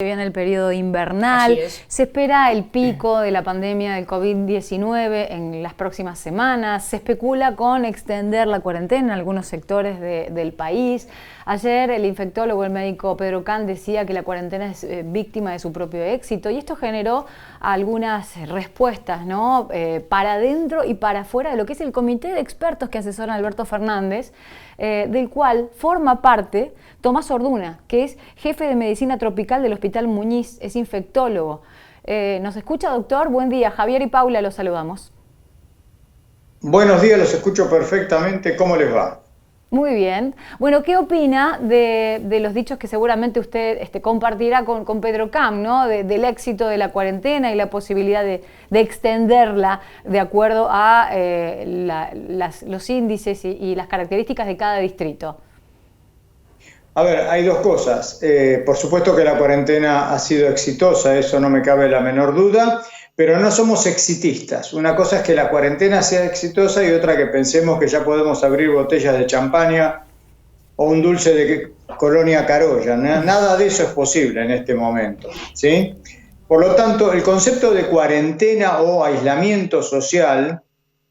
Viene el periodo invernal, se espera el pico de la pandemia del COVID-19 en las próximas semanas, se especula con extender la cuarentena en algunos sectores del país. Ayer el infectólogo, el médico Pedro Can, decía que la cuarentena es víctima de su propio éxito y esto generó algunas respuestas, ¿no? Para adentro y para afuera de lo que es el comité de expertos que asesora Alberto Fernández, del cual forma parte Tomás Orduna, que es jefe de medicina tropical del Hospital Muñiz, es infectólogo. ¿Nos escucha, doctor? Buen día. Javier y Paula los saludamos. Buenos días, los escucho perfectamente. ¿Cómo les va? Muy bien. Bueno, ¿qué opina de los dichos que seguramente usted compartirá con Pedro Can, ¿no? Del éxito de la cuarentena y la posibilidad de extenderla de acuerdo a los índices y las características de cada distrito? A ver, hay dos cosas. Por supuesto que la cuarentena ha sido exitosa, eso no me cabe la menor duda, pero no somos exitistas. Una cosa es que la cuarentena sea exitosa y otra que pensemos que ya podemos abrir botellas de champaña o un dulce de Colonia Carolla. Nada de eso es posible en este momento, ¿sí? Por lo tanto, el concepto de cuarentena o aislamiento social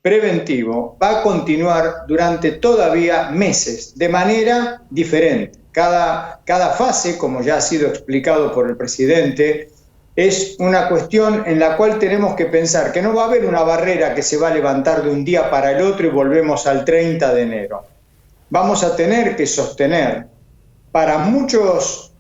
preventivo va a continuar durante todavía meses, de manera diferente. Cada fase, como ya ha sido explicado por el presidente, es una cuestión en la cual tenemos que pensar que no va a haber una barrera que se va a levantar de un día para el otro y volvemos al 30 de enero. Vamos a tener que sostener para muchos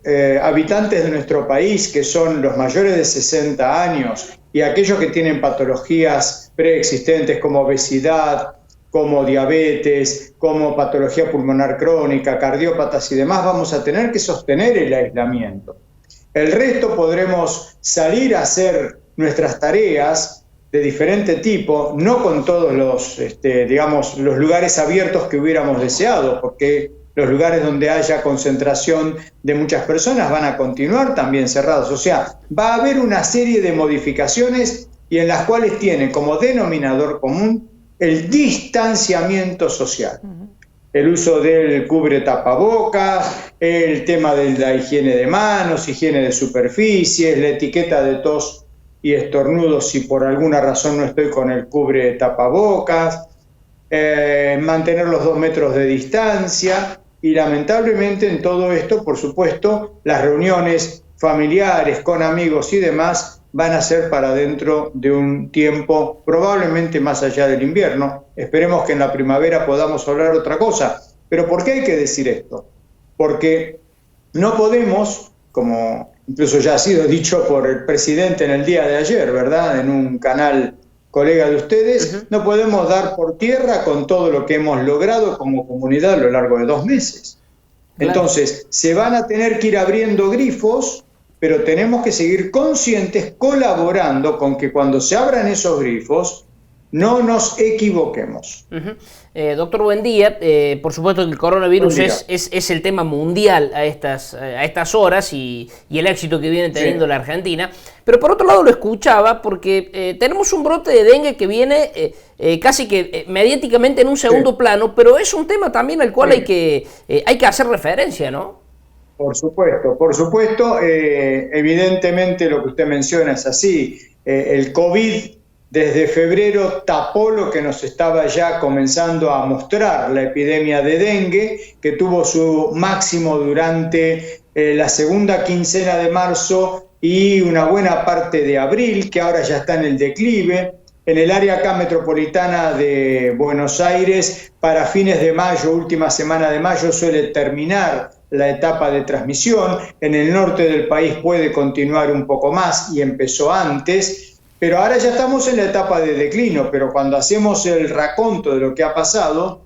habitantes de nuestro país, que son los mayores de 60 años y aquellos que tienen patologías preexistentes como obesidad, como diabetes, como patología pulmonar crónica, cardiópatas y demás, vamos a tener que sostener el aislamiento. El resto podremos salir a hacer nuestras tareas de diferente tipo, no con todos los lugares abiertos que hubiéramos deseado, porque los lugares donde haya concentración de muchas personas van a continuar también cerrados. O sea, va a haber una serie de modificaciones y en las cuales tiene como denominador común el distanciamiento social. El uso del cubre tapabocas, el tema de la higiene de manos, higiene de superficies, la etiqueta de tos y estornudos si por alguna razón no estoy con el cubre tapabocas, mantener los 2 metros de distancia y lamentablemente en todo esto, por supuesto, las reuniones familiares con amigos y demás van a ser para dentro de un tiempo probablemente más allá del invierno. Esperemos que en la primavera podamos hablar otra cosa. ¿Pero por qué hay que decir esto? Porque no podemos, como incluso ya ha sido dicho por el presidente en el día de ayer, ¿verdad?, en un canal colega de ustedes, no podemos dar por tierra con todo lo que hemos logrado como comunidad a lo largo de 2 meses. Claro. Entonces, se van a tener que ir abriendo grifos, pero tenemos que seguir conscientes, colaborando con que cuando se abran esos grifos, no nos equivoquemos. Doctor, buen día. Por supuesto que el coronavirus es el tema mundial a estas horas y el éxito que viene teniendo la Argentina. Pero por otro lado lo escuchaba porque tenemos un brote de dengue que viene casi que mediáticamente en un segundo plano, pero es un tema también al cual hay que hacer referencia, ¿no? Por supuesto, evidentemente lo que usted menciona es así. El COVID desde febrero tapó lo que nos estaba ya comenzando a mostrar la epidemia de dengue, que tuvo su máximo durante la segunda quincena de marzo y una buena parte de abril, que ahora ya está en el declive. En el área acá metropolitana de Buenos Aires, para fines de mayo, última semana de mayo, suele terminar la etapa de transmisión. En el norte del país puede continuar un poco más y empezó antes, pero ahora ya estamos en la etapa de declino. Pero cuando hacemos el raconto de lo que ha pasado,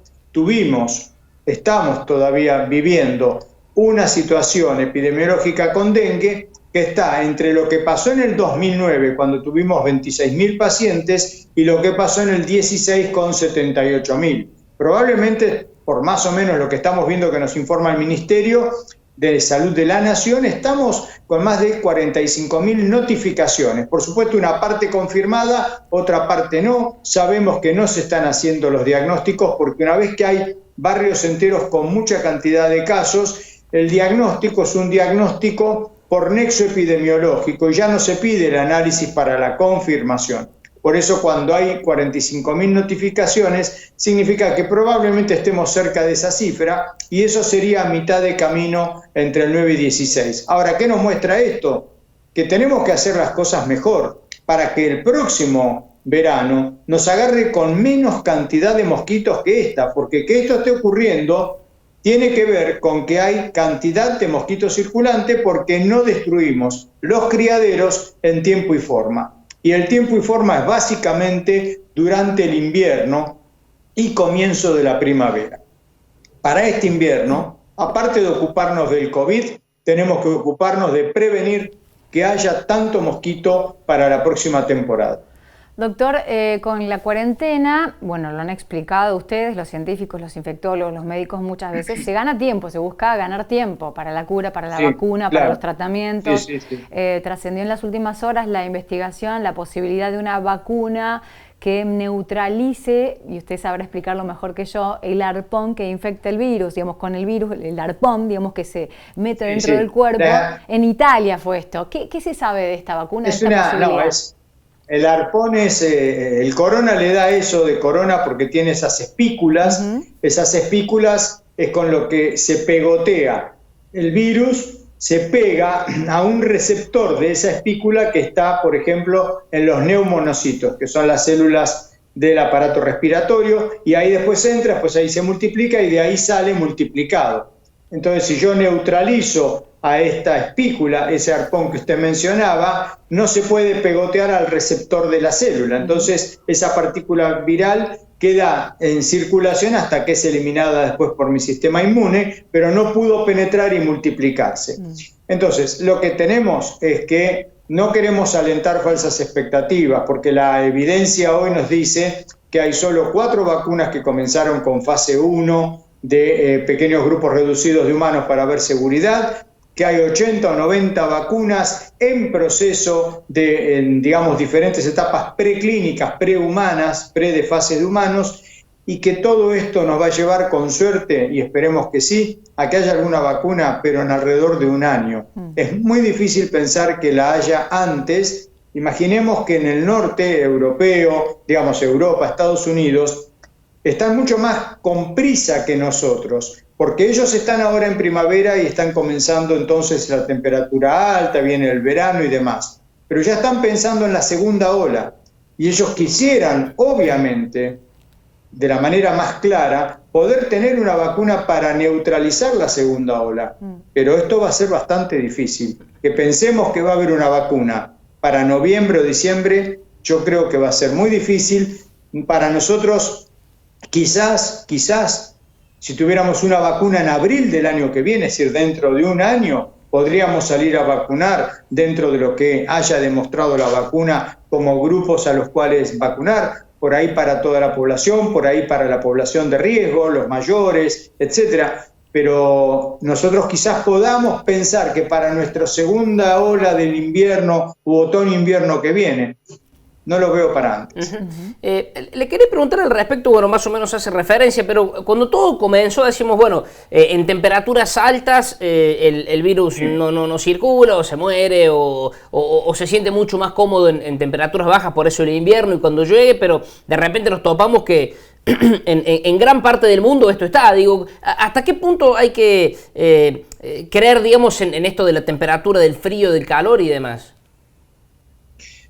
estamos todavía viviendo una situación epidemiológica con dengue que está entre lo que pasó en el 2009, cuando tuvimos 26.000 pacientes, y lo que pasó en el 16 con 78.000. Probablemente, por más o menos lo que estamos viendo que nos informa el Ministerio de Salud de la Nación, estamos con más de 45.000 notificaciones. Por supuesto, una parte confirmada, otra parte no. Sabemos que no se están haciendo los diagnósticos porque una vez que hay barrios enteros con mucha cantidad de casos, el diagnóstico es un diagnóstico por nexo epidemiológico y ya no se pide el análisis para la confirmación. Por eso cuando hay 45.000 notificaciones, significa que probablemente estemos cerca de esa cifra y eso sería a mitad de camino entre el 9 y 16. Ahora, ¿qué nos muestra esto? Que tenemos que hacer las cosas mejor para que el próximo verano nos agarre con menos cantidad de mosquitos que esta, porque que esto esté ocurriendo tiene que ver con que hay cantidad de mosquitos circulantes porque no destruimos los criaderos en tiempo y forma. Y el tiempo y forma es básicamente durante el invierno y comienzo de la primavera. Para este invierno, aparte de ocuparnos del COVID, tenemos que ocuparnos de prevenir que haya tanto mosquito para la próxima temporada. Doctor, con la cuarentena, bueno, lo han explicado ustedes, los científicos, los infectólogos, los médicos, muchas veces se gana tiempo, se busca ganar tiempo para la cura, para la vacuna, claro, para los tratamientos. Sí. Trascendió en las últimas horas la investigación, la posibilidad de una vacuna que neutralice, y usted sabrá explicarlo mejor que yo, el arpón que infecta el virus, digamos, con el virus, el arpón, digamos, que se mete dentro del cuerpo. En Italia fue esto. ¿Qué se sabe de esta vacuna? El arpón es, el corona le da eso de corona porque tiene esas espículas. Esas espículas es con lo que se pegotea. El virus se pega a un receptor de esa espícula que está, por ejemplo, en los neumonocitos, que son las células del aparato respiratorio, y ahí después entra, pues ahí se multiplica y de ahí sale multiplicado. Entonces, si yo neutralizo a esta espícula, ese arpón que usted mencionaba, no se puede pegotear al receptor de la célula. Entonces, esa partícula viral queda en circulación hasta que es eliminada después por mi sistema inmune, pero no pudo penetrar y multiplicarse. Entonces, lo que tenemos es que no queremos alentar falsas expectativas, porque la evidencia hoy nos dice que hay solo 4 vacunas que comenzaron con fase 1 de pequeños grupos reducidos de humanos para ver seguridad, que hay 80 o 90 vacunas en proceso de, digamos, diferentes etapas preclínicas, prehumanas, de fases de humanos, y que todo esto nos va a llevar con suerte, y esperemos que sí, a que haya alguna vacuna, pero en alrededor de un año. Es muy difícil pensar que la haya antes. Imaginemos que en el norte europeo, digamos Europa, Estados Unidos, están mucho más con prisa que nosotros, porque ellos están ahora en primavera y están comenzando entonces la temperatura alta, viene el verano y demás, pero ya están pensando en la segunda ola, y ellos quisieran, obviamente, de la manera más clara, poder tener una vacuna para neutralizar la segunda ola, pero esto va a ser bastante difícil. Que pensemos que va a haber una vacuna para noviembre o diciembre, yo creo que va a ser muy difícil. Para nosotros, quizás, si tuviéramos una vacuna en abril del año que viene, es decir, dentro de un año, podríamos salir a vacunar dentro de lo que haya demostrado la vacuna como grupos a los cuales vacunar, por ahí para toda la población, por ahí para la población de riesgo, los mayores, etcétera. Pero nosotros quizás podamos pensar que para nuestra segunda ola del invierno u otoño-invierno que viene, no lo veo para antes. Le quería preguntar al respecto, bueno, más o menos hace referencia, pero cuando todo comenzó decimos, bueno, en temperaturas altas el virus no circula o se muere o se siente mucho más cómodo en temperaturas bajas, por eso el invierno y cuando llueve, pero de repente nos topamos que en gran parte del mundo esto está. Digo, ¿hasta qué punto hay que creer, digamos, en esto de la temperatura, del frío, del calor y demás?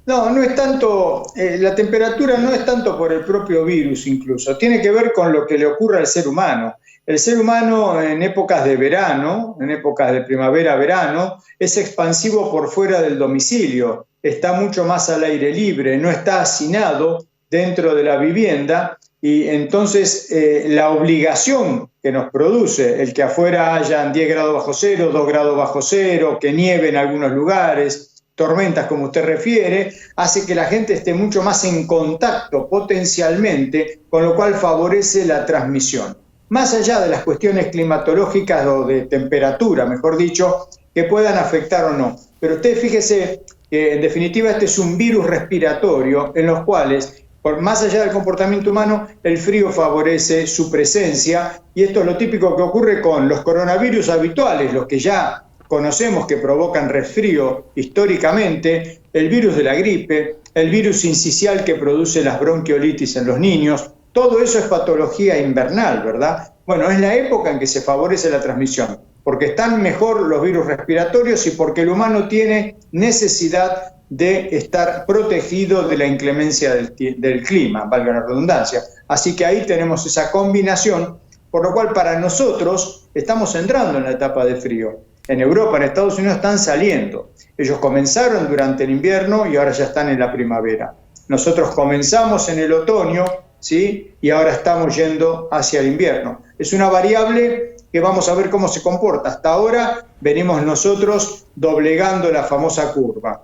No es tanto, la temperatura no es tanto por el propio virus incluso, tiene que ver con lo que le ocurre al ser humano. El ser humano en épocas de verano, en épocas de primavera-verano, es expansivo por fuera del domicilio, está mucho más al aire libre, no está hacinado dentro de la vivienda y entonces la obligación que nos produce el que afuera hayan 10 grados bajo cero, 2 grados bajo cero, que nieve en algunos lugares, tormentas como usted refiere, hace que la gente esté mucho más en contacto potencialmente, con lo cual favorece la transmisión. Más allá de las cuestiones climatológicas o de temperatura, mejor dicho, que puedan afectar o no. Pero usted fíjese que en definitiva este es un virus respiratorio en los cuales, por más allá del comportamiento humano, el frío favorece su presencia y esto es lo típico que ocurre con los coronavirus habituales, los que ya conocemos que provocan resfrío históricamente, el virus de la gripe, el virus sincicial que produce las bronquiolitis en los niños, todo eso es patología invernal, ¿verdad? Bueno, es la época en que se favorece la transmisión, porque están mejor los virus respiratorios y porque el humano tiene necesidad de estar protegido de la inclemencia del clima, valga la redundancia. Así que ahí tenemos esa combinación, por lo cual para nosotros estamos entrando en la etapa de frío. En Europa, en Estados Unidos están saliendo. Ellos comenzaron durante el invierno y ahora ya están en la primavera. Nosotros comenzamos en el otoño, ¿sí? Y ahora estamos yendo hacia el invierno. Es una variable que vamos a ver cómo se comporta. Hasta ahora venimos nosotros doblegando la famosa curva.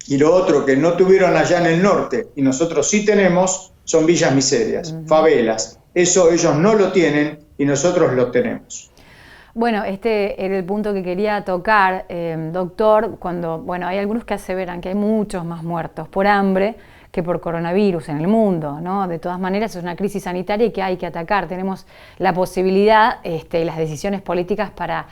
Y lo otro que no tuvieron allá en el norte, y nosotros sí tenemos, son villas miserias, favelas. Eso ellos no lo tienen y nosotros lo tenemos. Bueno, este era el punto que quería tocar, doctor, cuando, bueno, hay algunos que aseveran que hay muchos más muertos por hambre que por coronavirus en el mundo, ¿no? De todas maneras es una crisis sanitaria que hay que atacar. Tenemos la posibilidad y las decisiones políticas para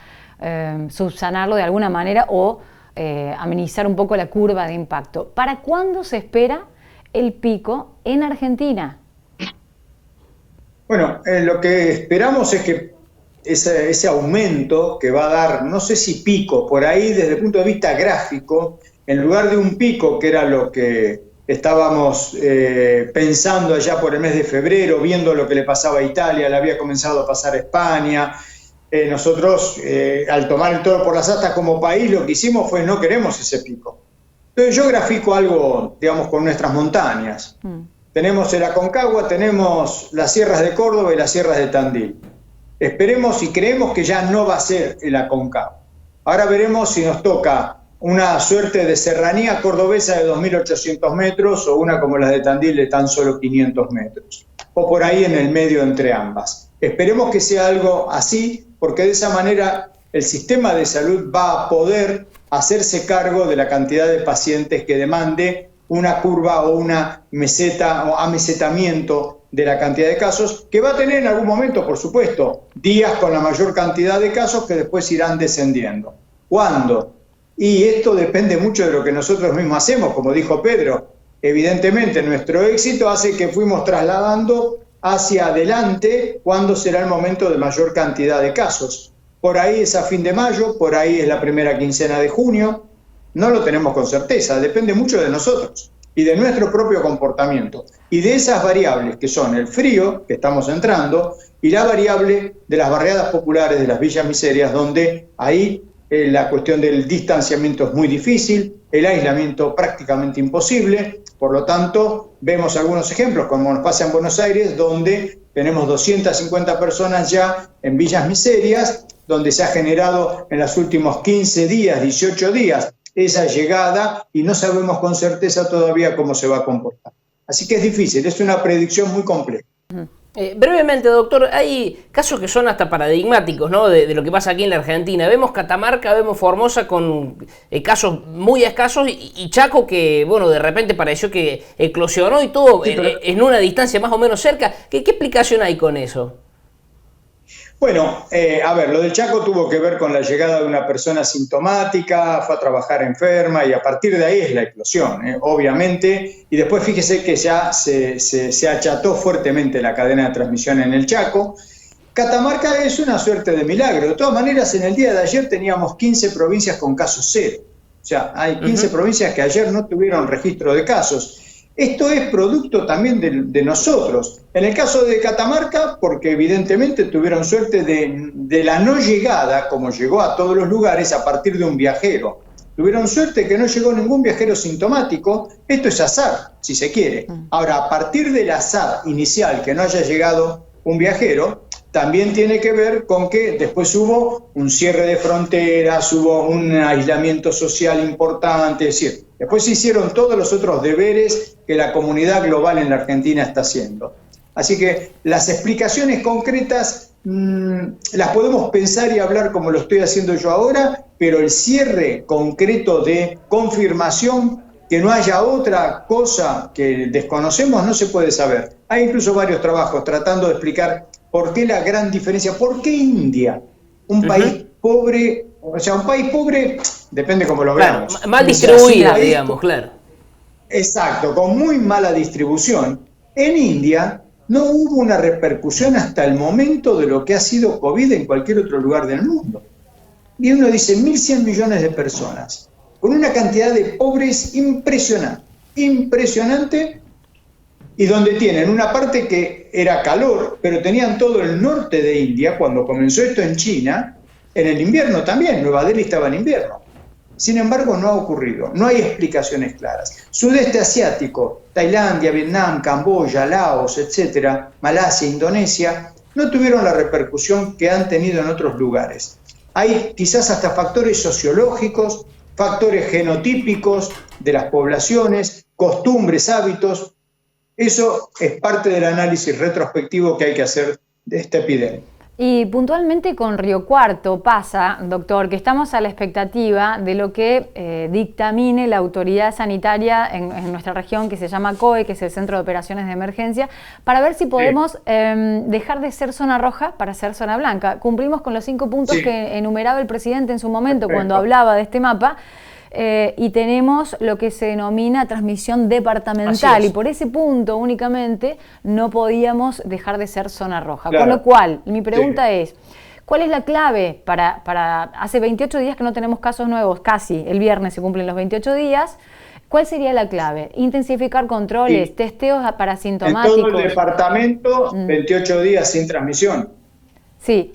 subsanarlo de alguna manera o amenizar un poco la curva de impacto. ¿Para cuándo se espera el pico en Argentina? Bueno, lo que esperamos es que ese aumento que va a dar, no sé si pico, por ahí desde el punto de vista gráfico, en lugar de un pico que era lo que estábamos pensando allá por el mes de febrero, viendo lo que le pasaba a Italia, le había comenzado a pasar a España. Nosotros, al tomar el toro por las astas como país, lo que hicimos fue no queremos ese pico. Entonces yo grafico algo, digamos, con nuestras montañas. Tenemos el Aconcagua, tenemos las sierras de Córdoba y las sierras de Tandil. Esperemos y creemos que ya no va a ser el Aconcagua. Ahora veremos si nos toca una suerte de serranía cordobesa de 2.800 metros o una como la de Tandil de tan solo 500 metros. O por ahí en el medio entre ambas. Esperemos que sea algo así, porque de esa manera el sistema de salud va a poder hacerse cargo de la cantidad de pacientes que demande una curva o una meseta o amesetamiento de la cantidad de casos, que va a tener en algún momento, por supuesto, días con la mayor cantidad de casos que después irán descendiendo. ¿Cuándo? Y esto depende mucho de lo que nosotros mismos hacemos, como dijo Pedro. Evidentemente, nuestro éxito hace que fuimos trasladando hacia adelante cuándo será el momento de mayor cantidad de casos. Por ahí es a fin de mayo, por ahí es la primera quincena de junio. No lo tenemos con certeza, depende mucho de nosotros y de nuestro propio comportamiento. Y de esas variables que son el frío, que estamos entrando, y la variable de las barriadas populares de las villas miserias, donde ahí la cuestión del distanciamiento es muy difícil, el aislamiento prácticamente imposible. Por lo tanto, vemos algunos ejemplos, como nos pasa en Buenos Aires, donde tenemos 250 personas ya en villas miserias, donde se ha generado en los últimos 15 días, 18 días, esa llegada y no sabemos con certeza todavía cómo se va a comportar. Así que es difícil, es una predicción muy compleja. Brevemente, doctor, hay casos que son hasta paradigmáticos, ¿no? de lo que pasa aquí en la Argentina. Vemos Catamarca, vemos Formosa con casos muy escasos y Chaco que, bueno, de repente pareció que eclosionó y todo sí, en una distancia más o menos cerca. ¿Qué explicación hay con eso? Bueno, a ver, lo del Chaco tuvo que ver con la llegada de una persona sintomática, fue a trabajar enferma y a partir de ahí es la explosión, obviamente. Y después fíjese que ya se acható fuertemente la cadena de transmisión en el Chaco. Catamarca es una suerte de milagro. De todas maneras, en el día de ayer teníamos 15 provincias con casos cero. O sea, hay 15 provincias que ayer no tuvieron registro de casos. Esto es producto también de nosotros. En el caso de Catamarca, porque evidentemente tuvieron suerte de la no llegada, como llegó a todos los lugares, a partir de un viajero. Tuvieron suerte que no llegó ningún viajero sintomático. Esto es azar, si se quiere. Ahora, a partir del azar inicial, que no haya llegado un viajero, también tiene que ver con que después hubo un cierre de fronteras, hubo un aislamiento social importante, es decir, después se hicieron todos los otros deberes que la comunidad global en la Argentina está haciendo. Así que las explicaciones concretas las podemos pensar y hablar como lo estoy haciendo yo ahora, pero el cierre concreto de confirmación, que no haya otra cosa que desconocemos, no se puede saber. Hay incluso varios trabajos tratando de explicar por qué la gran diferencia, por qué India, un país pobre, O sea, un país pobre, depende cómo lo Claro, veamos. mal O sea, distribuida, sí, digamos, claro. exacto, con muy mala distribución. En India no hubo una repercusión hasta el momento de lo que ha sido COVID en cualquier otro lugar del mundo. Y uno dice 1.100 millones de personas, con una cantidad de pobres impresionante, impresionante, y donde tienen una parte que era calor, pero tenían todo el norte de India, cuando comenzó esto en China, en el invierno también, Nueva Delhi estaba en invierno. Sin embargo, no ha ocurrido, no hay explicaciones claras. Sudeste asiático, Tailandia, Vietnam, Camboya, Laos, etcétera, Malasia, Indonesia, no tuvieron la repercusión que han tenido en otros lugares. Hay quizás hasta factores sociológicos, factores genotípicos de las poblaciones, costumbres, hábitos. Eso es parte del análisis retrospectivo que hay que hacer de esta epidemia. Y puntualmente con Río Cuarto pasa, doctor, que estamos a la expectativa de lo que dictamine la autoridad sanitaria en nuestra región, que se llama COE, que es el Centro de Operaciones de Emergencia, para ver si podemos dejar de ser zona roja para ser zona blanca. Cumplimos con los 5 puntos que enumeraba el presidente en su momento cuando hablaba de este mapa. Y tenemos lo que se denomina transmisión departamental, y por ese punto únicamente no podíamos dejar de ser zona roja. Claro. Con lo cual, mi pregunta es, ¿cuál es la clave para hace 28 días que no tenemos casos nuevos, casi, el viernes se cumplen los 28 días, ¿cuál sería la clave? Intensificar controles, testeos para asintomáticos. En todo el departamento, 28 días sin transmisión. Sí.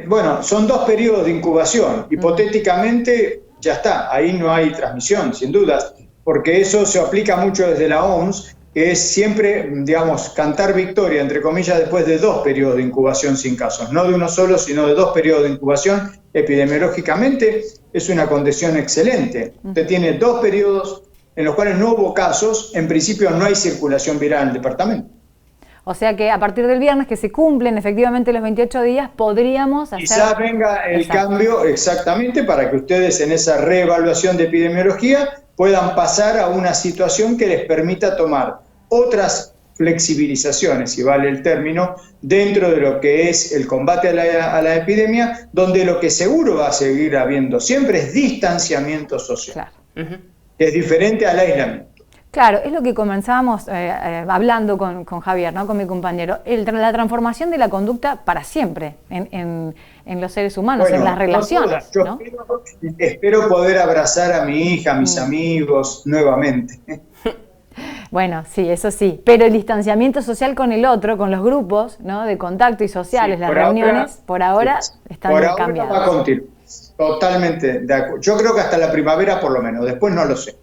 Bueno, son 2 periodos de incubación, hipotéticamente... Ya está, ahí no hay transmisión, sin dudas, porque eso se aplica mucho desde la OMS, que es siempre, digamos, cantar victoria, entre comillas, después de 2 periodos de incubación sin casos, no de uno solo, sino de 2 periodos de incubación. Epidemiológicamente es una condición excelente. Usted tiene 2 periodos en los cuales no hubo casos, en principio no hay circulación viral en el departamento. O sea que a partir del viernes que se cumplen efectivamente los 28 días, podríamos hacer... Quizás venga el cambio exactamente para que ustedes en esa reevaluación de epidemiología puedan pasar a una situación que les permita tomar otras flexibilizaciones, si vale el término, dentro de lo que es el combate a la epidemia, donde lo que seguro va a seguir habiendo siempre es distanciamiento social, que es diferente al aislamiento. Claro, es lo que comenzábamos hablando con Javier, ¿no? Con mi compañero, la transformación de la conducta para siempre en los seres humanos, en las relaciones. Yo ¿no? espero poder abrazar a mi hija, a mis amigos nuevamente. Bueno, sí, eso sí, pero el distanciamiento social con el otro, con los grupos, ¿no? De contacto y sociales, las reuniones, por ahora están cambiadas. Va a continuar, totalmente de acuerdo. Yo creo que hasta la primavera por lo menos, después no lo sé.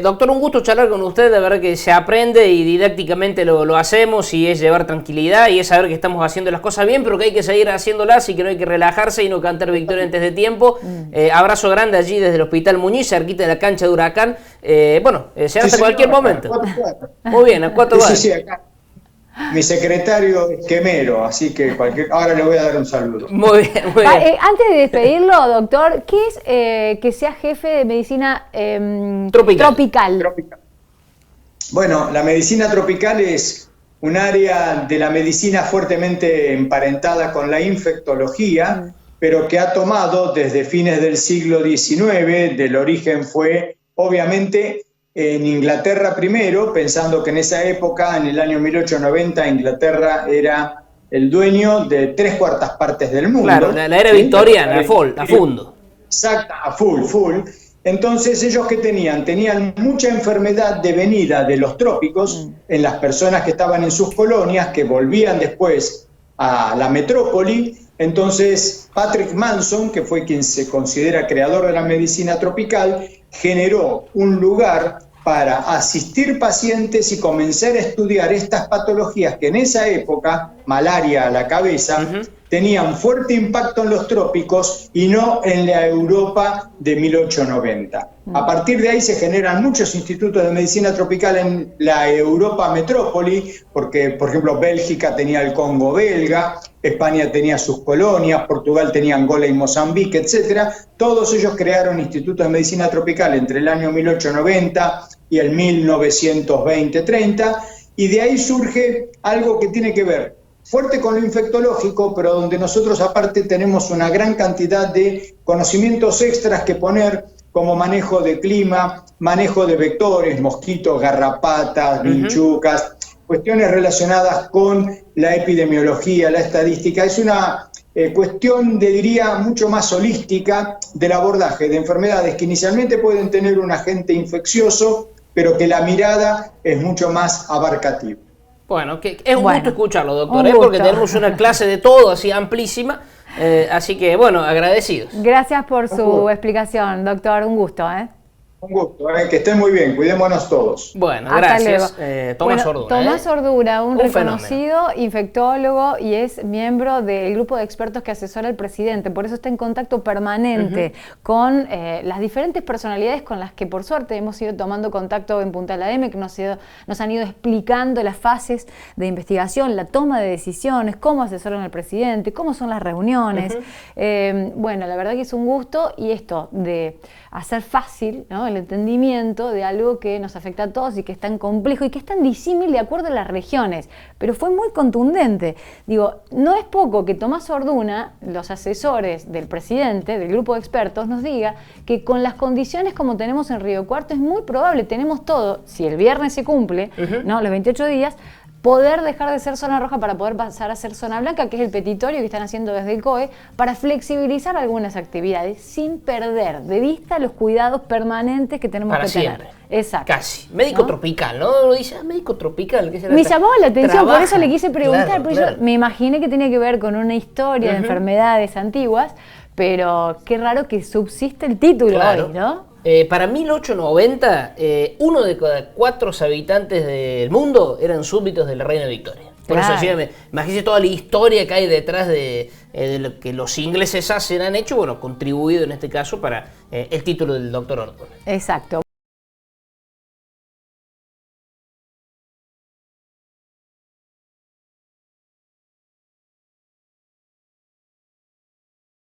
Doctor, un gusto charlar con usted, de verdad que se aprende y didácticamente lo hacemos, y es llevar tranquilidad y es saber que estamos haciendo las cosas bien, pero que hay que seguir haciéndolas y que no hay que relajarse y no cantar victoria antes de tiempo. Abrazo grande allí desde el Hospital Muñiz, cerquita de la cancha de Huracán. Se hace cualquier momento. Muy bien, a 4 horas. Sí, acá. Mi secretario es quemero, así que ahora le voy a dar un saludo. Muy bien, muy bien. Antes de despedirlo, doctor, ¿qué es que sea jefe de medicina tropical? Bueno, la medicina tropical es un área de la medicina fuertemente emparentada con la infectología, pero que ha tomado desde fines del siglo XIX, del origen fue obviamente en Inglaterra primero, pensando que en esa época, en el año 1890, Inglaterra era el dueño de 3/4 partes del mundo. Claro, la era victoriana, a fondo. Exacto, a full. Entonces, ¿ellos qué tenían? Tenían mucha enfermedad devenida de los trópicos en las personas que estaban en sus colonias, que volvían después a la metrópoli. Entonces, Patrick Manson, que fue quien se considera creador de la medicina tropical, generó un lugar para asistir pacientes y comenzar a estudiar estas patologías que en esa época, malaria a la cabeza, tenían fuerte impacto en los trópicos y no en la Europa de 1890. A partir de ahí se generan muchos institutos de medicina tropical en la Europa metrópoli, porque, por ejemplo, Bélgica tenía el Congo belga, España tenía sus colonias, Portugal tenía Angola y Mozambique, etc. Todos ellos crearon institutos de medicina tropical entre el año 1890 y el 1920-30, y de ahí surge algo que tiene que ver fuerte con lo infectológico, pero donde nosotros aparte tenemos una gran cantidad de conocimientos extras que poner, como manejo de clima, manejo de vectores, mosquitos, garrapatas, vinchucas, cuestiones relacionadas con la epidemiología, la estadística. Es una cuestión, diría, mucho más holística del abordaje de enfermedades que inicialmente pueden tener un agente infeccioso, pero que la mirada es mucho más abarcativa. Bueno, que es un gusto escucharlo, doctor, porque tenemos una clase de todo así amplísima, así que bueno, agradecidos. Gracias por su explicación, doctor, un gusto. Un gusto, que estén muy bien, cuidémonos todos. Bueno, gracias. Tomás Orduna. Tomás Orduna, un reconocido infectólogo y es miembro del grupo de expertos que asesora al presidente, por eso está en contacto permanente con las diferentes personalidades con las que por suerte hemos ido tomando contacto en Punta de la M, que nos han ido explicando las fases de investigación, la toma de decisiones, cómo asesoran al presidente, cómo son las reuniones. Bueno, la verdad que es un gusto, y esto de hacer fácil, ¿no?, el entendimiento de algo que nos afecta a todos y que es tan complejo y que es tan disímil de acuerdo a las regiones, pero fue muy contundente. Digo, no es poco que Tomás Orduna, los asesores del presidente, del grupo de expertos, nos diga que con las condiciones como tenemos en Río Cuarto es muy probable, tenemos todo, si el viernes se cumple, ¿no?, los 28 días, poder dejar de ser zona roja para poder pasar a ser zona blanca, que es el petitorio que están haciendo desde el COE, para flexibilizar algunas actividades sin perder de vista los cuidados permanentes que tenemos para que siempre. tener. Exacto. Casi. Médico tropical, ¿no? Uno dice, médico tropical. Me llamó la atención, por eso le quise preguntar, claro, porque yo me imaginé que tenía que ver con una historia de enfermedades antiguas, pero qué raro que subsiste el título hoy, ¿no? Para 1890, 1 de cada 4 habitantes del mundo eran súbditos de la reina Victoria. Por eso decía, imagínese toda la historia que hay detrás de lo que los ingleses han hecho, bueno, contribuido en este caso para el título del doctor Orduna. Exacto.